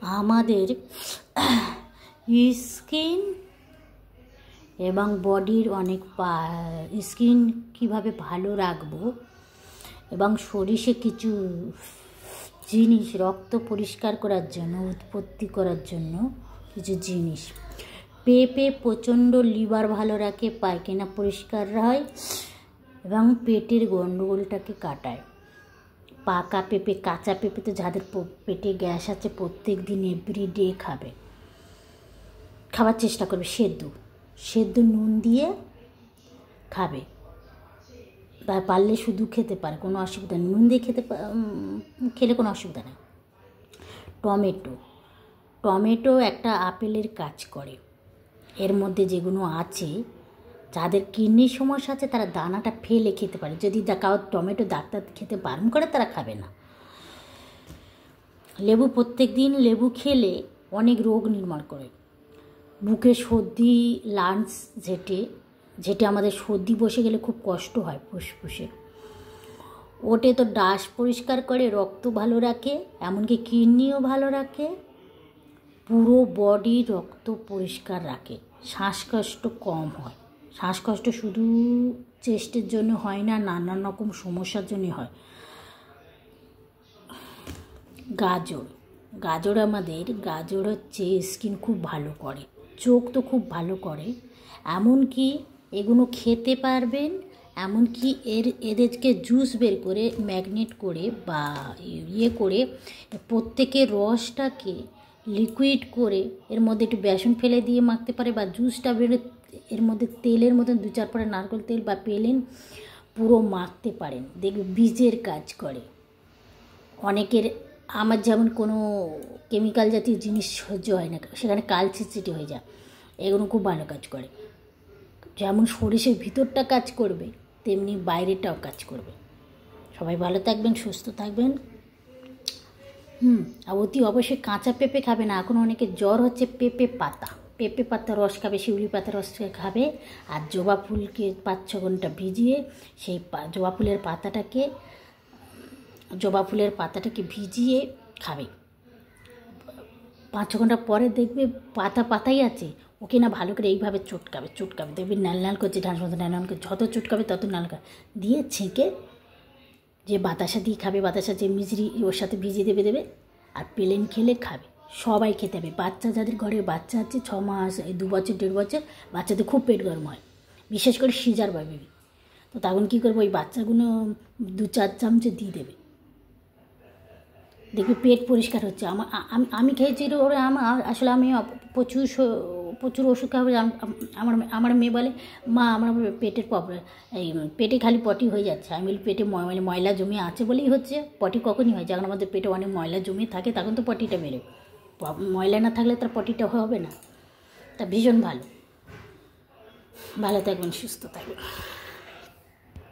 আমাদের স্কিন এবং বডির অনেক স্কিন কিভাবে ভালো রাখবো এবং শরীরে কিছু জিনিস রক্ত পরিষ্কার করার জন্য, উৎপত্তি করার জন্য কিছু জিনিস। পেঁপে প্রচণ্ড লিভার ভালো রাখে, পায়খানা পরিষ্কার হয় এবং পেটের গণ্ডগোলটাকে কাটায়। পাকা পেঁপে, কাঁচা পেঁপে তো যাদের পেটে গ্যাস আছে প্রত্যেক দিন এভরিডে খাবার চেষ্টা করবে। সেদ্ধ নুন দিয়ে খাবে, বা পারলে শুধু খেতে পারে, কোনো অসুবিধা নেই। নুন দিয়ে খেলে কোনো অসুবিধা নেই। টমেটো একটা আপেলের কাজ করে। এর মধ্যে যেগুলো আছে, যাদের কিডনির সমস্যা আছে তারা দানাটা ফেলে খেতে পারে। যদি কারোর টমেটো ডাক্তার খেতে বারণ করে তারা খাবে না। লেবু, প্রত্যেক দিন লেবু খেলে অনেক রোগ নির্মূল করে। বুকে সর্দি, লাংস যেটে আমাদের সর্দি বসে গেলে খুব কষ্ট হয় ফুসফুসে, ওটে তো ডাস্ট পরিষ্কার করে, রক্ত ভালো রাখে, এমনকি কিডনিও ভালো রাখে, পুরো বডি রক্ত পরিষ্কার রাখে। শ্বাসকষ্ট কম হয়। শ্বাসকষ্ট শুধু চেস্টের জন্য হয় না, নানান রকম সমস্যার জন্য হয়। গাজর হচ্ছে স্কিন খুব ভালো করে, চোখ তো খুব ভালো করে। এমনকি এগুলো খেতে পারবেন, এমনকি এদেরকে জুস বের করে ম্যাগনেট করে বা করে প্রত্যেকের রসটাকে লিকুইড করে এর মধ্যে একটু বেসন ফেলে দিয়ে মাখতে পারে, বা জুসটা বেরো এর মধ্যে তেলের মতন 2-4 ফোঁটা নারকেল তেল বা পেলেন পুরো মাখতে পারেন, দেখবে বীজের কাজ করে। অনেকের, আমার যেমন কোনো কেমিক্যাল জাতীয় জিনিস সহ্য হয় না, সেখানে কালচিচিটি হয়ে যায়। এগুলো খুব ভালো কাজ করে। যেমন শরীরের ভিতরটা কাজ করবে, তেমনি বাইরেটাও কাজ করবে। সবাই ভালো থাকবেন, সুস্থ থাকবেন। আর অতি অবশ্যই কাঁচা পেঁপে খাবে না। এখন অনেকে জ্বর হচ্ছে, পেঁপে পাতা রস খাবে, শিউলি পাতা রস খাবে। আর জবা ফুলকে 5-6 ঘন্টা ভিজিয়ে সেই জবা ফুলের পাতাটাকে ভিজিয়ে খাবে। 5-6 ঘন্টা পরে দেখবে পাতাই আছে, ওকে না ভালো করে এইভাবে চটকাবে, দেখবে নাল করছে, ঢাঁস মতো নাল করছে। যত চটকাবে তত নাল দিয়ে ছেঁকে যে বাতাসা দিয়ে খাবে, বাতাসা যে মিজরি ওর সাথে ভিজিয়ে দেবে আর প্লেন খেলে খাবে। সবাই খেতে হবে। বাচ্চা, যাদের ঘরে বাচ্চা আছে 6 মাস, 2 বছর, 1.5 বছর, বাচ্চাদের খুব পেট গরম হয়, বিশেষ করে সিজার বা বেবি। তো তখন কী করবো, ওই বাচ্চাগুলো 2-4 চামচ দিয়ে দেবে, দেখবি পেট পরিষ্কার হচ্ছে। আমি খেয়েছি ওরা। আসলে আমি প্রচুর ওষুধ খাবো। আমার মেয়ে বলে, মা আমার পেটের প্রবলেম, এই পেটে খালি পটি হয়ে যাচ্ছে। আমি বলি, পেটে ময়লা জমিয়ে আছে বলেই হচ্ছে। পটি কখনই হয়, যখন আমাদের পেটে অনেক ময়লা জমিয়ে থাকে তখন তো পটিটা বেরোয়। ময়লা না থাকলে তার পটিটা হবে না। তা ভীষণ ভালো থাকবেন, সুস্থ থাকবেন।